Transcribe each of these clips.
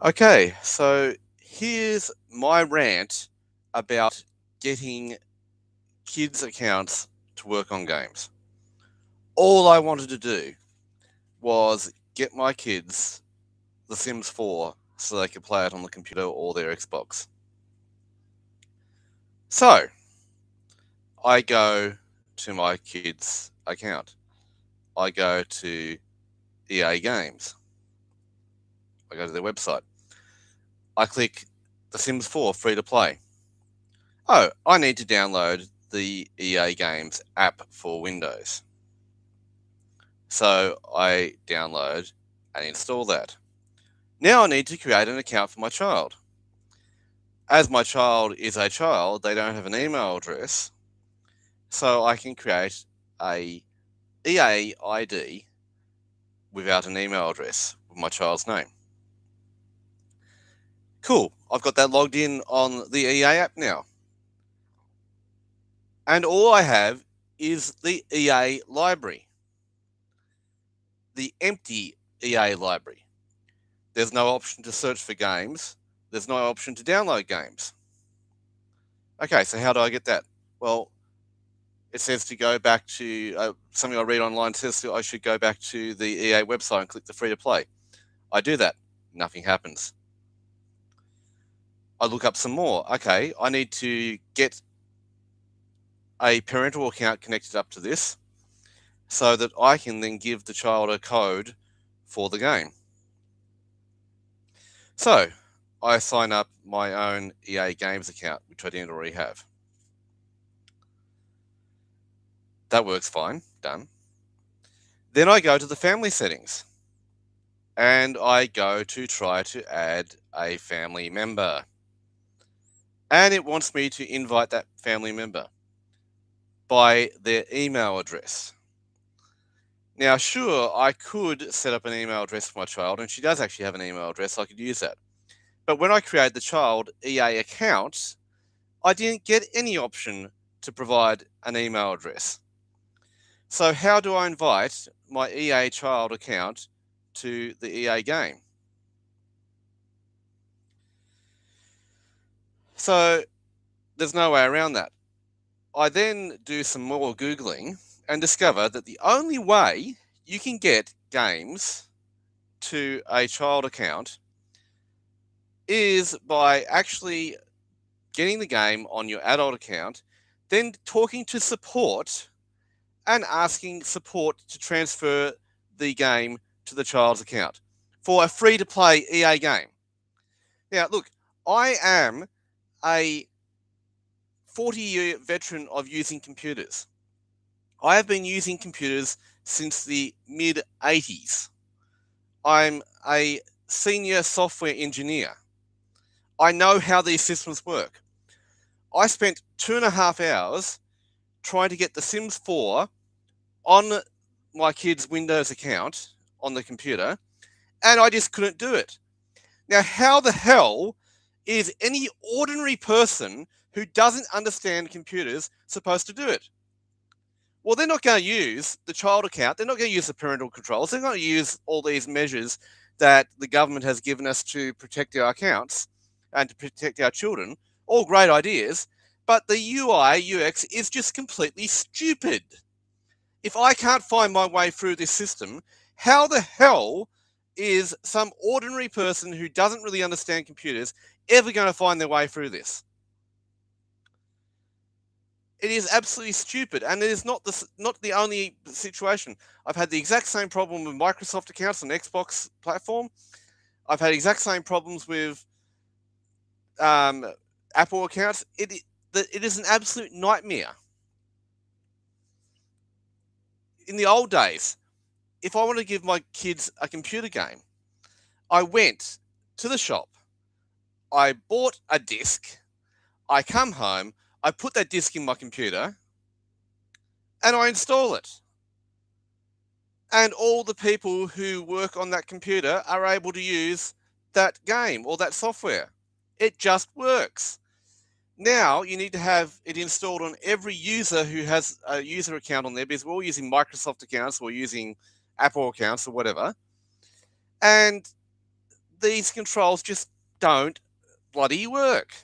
Okay, so here's my rant about getting kids' accounts to work on games. All I wanted to do was get my kids The Sims 4 so they could play it on the computer or their Xbox. So I go to my kids' account. I go to EA Games. I go to their website. I click The Sims 4 free to play. Oh, I need to download the EA Games app for Windows. So I download and install that. Now I need to create an account for my child. As my child is a child, they don't have an email address, so I can create a EA ID without an email address with my child's name. Cool, I've got that logged in on the EA app now. And all I have is the EA library, the empty EA library. There's no option to search for games. There's no option to download games. Okay, so how do I get that? Well, it says to go back to something I read online says I should go back to the EA website and click the free to play. I do that. Nothing happens. I look up some more. Okay, I need to get a parental account connected up to this so that I can then give the child a code for the game. So I sign up my own EA Games account, which I didn't already have. That works fine, done. Then I go to the family settings and I go to try to add a family member. And it wants me to invite that family member by their email address. Now, sure, I could set up an email address for my child, and she does actually have an email address, so I could use that. But when I created the child EA account, I didn't get any option to provide an email address. So how do I invite my EA child account to the EA game? So there's no way around that. I then do some more Googling and discover that the only way you can get games to a child account is by actually getting the game on your adult account, then talking to support and asking support to transfer the game to the child's account for a free to play EA game. Now, look, I am a 40-year veteran of using computers. I have been using computers since the mid-80s. I'm a senior software engineer. I know how these systems work. I spent 2.5 hours trying to get The Sims 4 on my kid's Windows account on the computer, and I just couldn't do it. Now, how the hell is any ordinary person who doesn't understand computers supposed to do it? Well, they're not going to use the child account. They're not going to use the parental controls. They're going to use all these measures that the government has given us to protect our accounts and to protect our children. All great ideas, but the UI, UX is just completely stupid. If I can't find my way through this system, how the hell is some ordinary person who doesn't really understand computers ever going to find their way through this? It is absolutely stupid, and it is not the only situation. I've had the exact same problem with Microsoft accounts on the Xbox platform. I've had exact same problems with Apple accounts. It is an absolute nightmare. In the old days, if I wanted to give my kids a computer game, I went to the shop, I bought a disc, I come home, I put that disc in my computer, and I install it. And all the people who work on that computer are able to use that game or that software. It just works. Now you need to have it installed on every user who has a user account on there, because we're all using Microsoft accounts or using Apple accounts or whatever. And these controls just don't bloody work.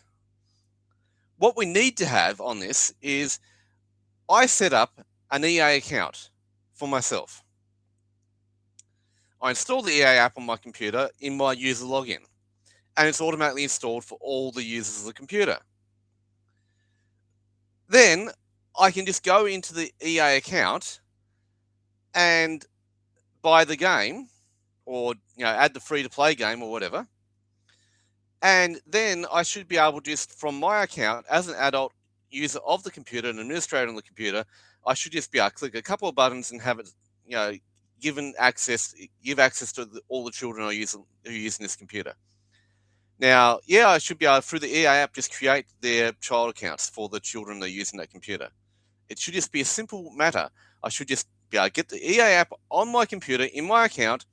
What we need to have on this is I set up an EA account for myself. I install the EA app on my computer in my user login, and it's automatically installed for all the users of the computer. Then I can just go into the EA account and buy the game, or add the free-to-play game or whatever. And then I should be able to just, from my account, as an adult user of the computer, an administrator on the computer, I should just be able to click a couple of buttons and have it, give access to all the children who are using this computer. Now, I should be able, through the EA app, just create their child accounts for the children that are using that computer. It should just be a simple matter. I should just be able to get the EA app on my computer, in my account,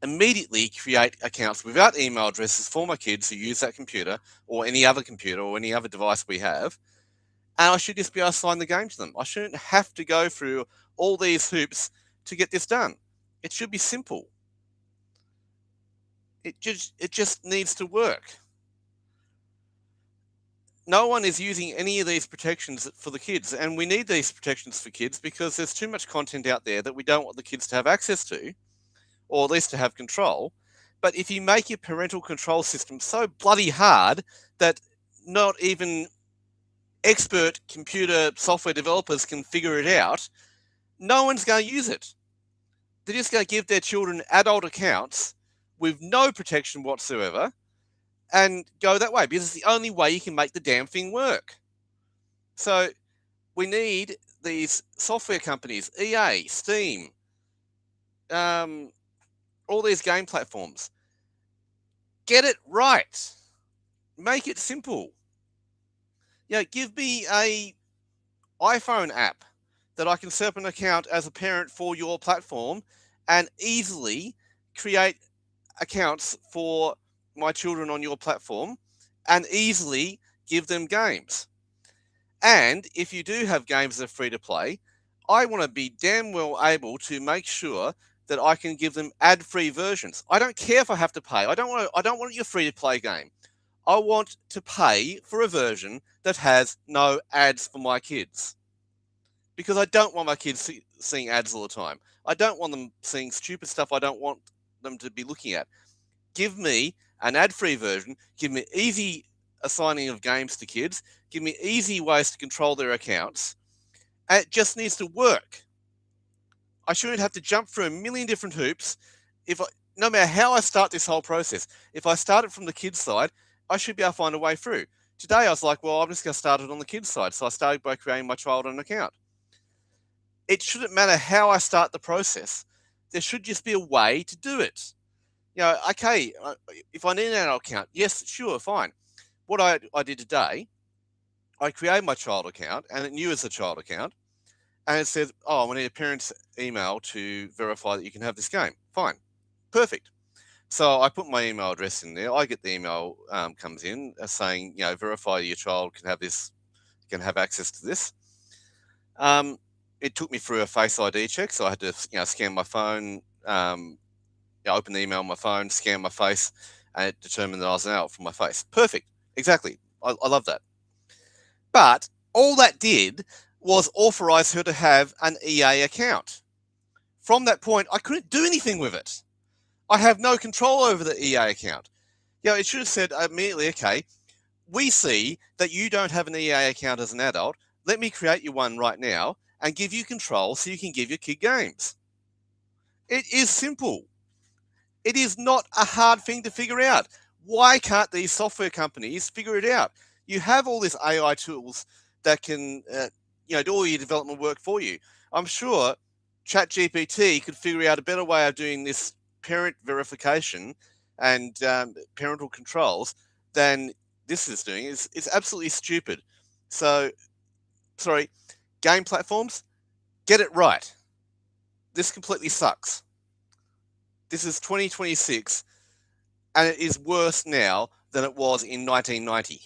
immediately create accounts without email addresses for my kids who use that computer or any other computer or any other device we have. And I should just be able to assign the game to them. I shouldn't have to go through all these hoops to get this done. It should be simple. It just needs to work. No one is using any of these protections for the kids, and we need these protections for kids because there's too much content out there that we don't want the kids to have access to, or at least to have control. But if you make your parental control system so bloody hard that not even expert computer software developers can figure it out, no one's going to use it. They're just going to give their children adult accounts with no protection whatsoever and go that way, because it's the only way you can make the damn thing work. So we need these software companies, EA, Steam, all these game platforms. Get it right. Make it simple. Give me a iPhone app that I can set up an account as a parent for your platform and easily create accounts for my children on your platform and easily give them games. And if you do have games that are free to play, I want to be damn well able to make sure that I can give them ad-free versions. I don't care if I have to pay. I don't want your free-to-play game. I want to pay for a version that has no ads for my kids. Because I don't want my kids seeing ads all the time. I don't want them seeing stupid stuff I don't want them to be looking at. Give me an ad-free version. Give me easy assigning of games to kids. Give me easy ways to control their accounts. And it just needs to work. I shouldn't have to jump through a million different hoops. No matter how I start this whole process, if I start it from the kids' side, I should be able to find a way through. Today I was like, well, I'm just going to start it on the kids' side. So I started by creating my child an account. It shouldn't matter how I start the process. There should just be a way to do it. Okay, if I need an adult account, yes, sure, fine. What I did today, I created my child account, and it knew as a child account, and it said, I need a parent's email to verify that you can have this game. Fine, perfect. So I put my email address in there. I get the email comes in saying, verify your child can have this, can have access to this. It took me through a Face ID check, so I had to, scan my phone, open the email on my phone, scan my face, and it determined that I was an adult from my face. Perfect, exactly. I love that. But all that did was authorize her to have an EA account. From that point, I couldn't do anything with it. I have no control over the EA account. It should have said immediately, okay, we see that you don't have an EA account as an adult. Let me create you one right now and give you control so you can give your kid games. It is simple. It is not a hard thing to figure out. Why can't these software companies figure it out? You have all these AI tools that can do all your development work for you. I'm sure ChatGPT could figure out a better way of doing this parent verification and parental controls than this is doing. It's absolutely stupid. So, sorry, game platforms, get it right. This completely sucks. This is 2026, and it is worse now than it was in 1990.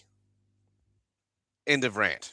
End of rant.